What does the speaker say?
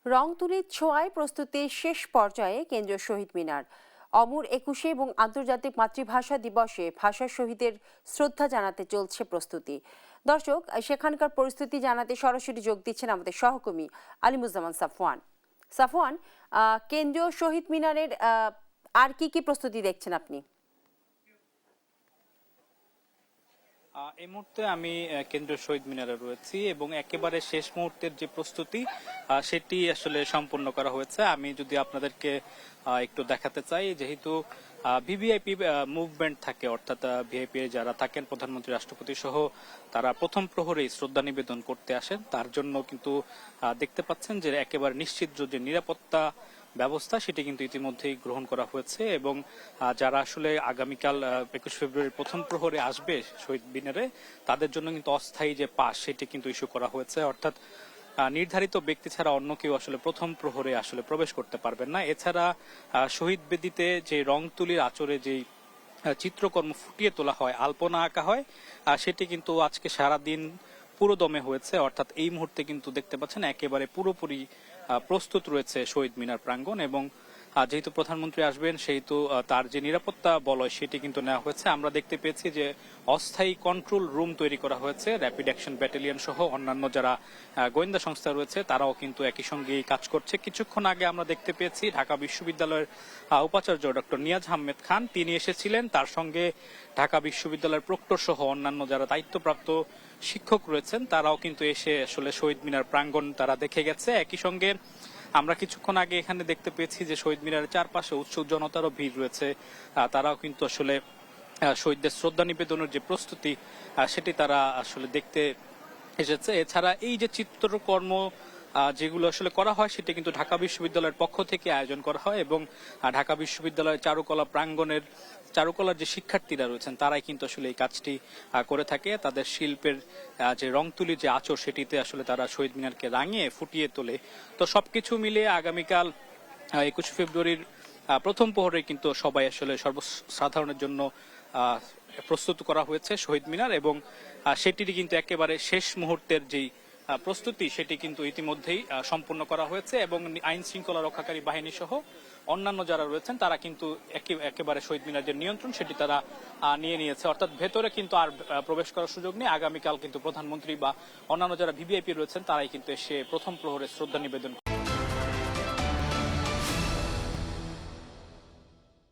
রংতুলির ছোঁয়ায় প্রস্তুতির শেষ পর্যায়ে কেন্দ্রীয় শহীদ মিনার। অমর ২১ এবং আন্তর্জাতিক মাতৃভাষা দিবসে ভাষা শহীদের শ্রদ্ধা জানাতে চলছে প্রস্তুতি। দর্শক, সেখানকার পরিস্থিতি জানাতে সরাসরি যোগ দিচ্ছেন আমাদের সহকর্মী আলিমুজ্জামান সাফওয়ান। সাফওয়ান, কেন্দ্রীয় শহীদ মিনারের আর কি প্রস্তুতি দেখছেন আপনি? এই মুহূর্তে আমি কেন্দ্রীয় শহীদ মিনারে রয়েছি এবং একেবারে শেষ মুহূর্তের যে প্রস্তুতি সেটি আসলে সম্পূর্ণ করা হয়েছে। আমি যদি আপনাদেরকে একটু দেখাতে চাই, যেহেতু ভিভিআইপি মুভমেন্ট থাকে, অর্থাৎ ভিআইপি যারা থাকেন প্রধানমন্ত্রী, রাষ্ট্রপতি সহ, তারা প্রথম প্রহরেই শ্রদ্ধা নিবেদন করতে আসেন। তার জন্য কিন্তু দেখতে পাচ্ছেন যে একেবারে নিশ্চিত যে নিরাপত্তা ব্যবস্থা সেটি কিন্তু ইতিমধ্যেই গ্রহণ করা হয়েছে এবং যারা আসলে আগামীকাল ২১ ফেব্রুয়ারি প্রথম প্রহরে আসবে শহীদ মিনারে, তাদের জন্য কিন্তু অস্থায়ী যে পাস সেটি কিন্তু ইস্যু করা হয়েছে। অর্থাৎ নির্ধারিত ব্যক্তি ছাড়া অন্য কেউ আসলে প্রথম প্রহরে আসলে প্রবেশ করতে পারবেন না। এছাড়া শহীদ বেদিতে যে রং তুলির আচরে যেই চিত্রকর্ম ফুটিয়ে তোলা হয়, আলপনা আঁকা হয়, সেটি কিন্তু আজকে সারাদিন পুরো দমে হয়েছে। অর্থাৎ এই মুহূর্তে কিন্তু দেখতে পাচ্ছেন একেবারে পুরোপুরি প্রস্তুত রয়েছে শহীদ মিনার প্রাঙ্গণ এবং যেহেতু প্রধানমন্ত্রী আসবেন সেহেতু তার যে নিরাপত্তা বলয় সেটি কিন্তু নেওয়া হয়েছে। আমরা দেখতে পেয়েছি যে অস্থায়ী কন্ট্রোল রুম তৈরি করা হয়েছে, র্যাপিড অ্যাকশন ব্যাটালিয়ন সহ অন্যান্য যারা গোয়েন্দা সংস্থা রয়েছে তারাও কিন্তু একই সঙ্গে কাজ করছে। কিছুক্ষণ আগে আমরা দেখতে পেয়েছি ঢাকা বিশ্ববিদ্যালয়ের উপাচার্য ডক্টর নিয়াজ আহমেদ খান, তিনি এসেছিলেন। তার সঙ্গে ঢাকা বিশ্ববিদ্যালয়ের প্রক্টর সহ অন্যান্য যারা দায়িত্বপ্রাপ্ত শিক্ষক রয়েছেন তারাও কিন্তু এসে আসলে শহীদ মিনার প্রাঙ্গণ তারা দেখে গেছে। একই সঙ্গে আমরা কিছুক্ষণ আগে এখানে দেখতে পেয়েছি যে শহীদ মিনারের চারপাশে উৎসুক জনতারও ভিড় রয়েছে। তারাও কিন্তু আসলে শহীদদের শ্রদ্ধা নিবেদনের যে প্রস্তুতি সেটি তারা আসলে দেখতে এসেছে। এছাড়া এই যে চিত্রকর্ম যেগুলো আসলে করা হয় সেটা কিন্তু ঢাকা বিশ্ববিদ্যালয়ের পক্ষ থেকে আয়োজন করা হয় এবং ঢাকা বিশ্ববিদ্যালয়ের চারুকলার যে শিক্ষার্থীরা রয়েছেন তারাই কিন্তু আসলে এই কাজটি করে থাকে। তাদের শিল্পের যে রং তুলি যে আঁচড় সেটিতে আসলে তারা শহীদ মিনারকে রাঙিয়ে ফুটিয়ে তোলে। তো সবকিছু মিলিয়ে আগামীকাল ২১ ফেব্রুয়ারির প্রথম প্রহরে কিন্তু সবাই আসলে সর্বসাধারণের জন্য প্রস্তুত করা হয়েছে শহীদ মিনার এবং সেটিরই কিন্তু একেবারে শেষ মুহূর্তের যেই প্রস্তুতি সেটি কিন্তু ইতিমধ্যেই সম্পূর্ণ করা হয়েছে এবং আইন শৃঙ্খলা রক্ষাকারী বাহিনী সহ অন্যান্য যারা রয়েছেন তারা কিন্তু একেবারে শহীদ মিনার যে নিয়ন্ত্রণ সেটি তারা নিয়ে নিয়েছে। অর্থাৎ ভেতরে কিন্তু আর প্রবেশ করার সুযোগ নেই। আগামীকাল কিন্তু প্রধানমন্ত্রী বা অন্যান্য যারা ভিভিআইপি রয়েছেন তারাই কিন্তু এসে প্রথম প্রহরে শ্রদ্ধা নিবেদন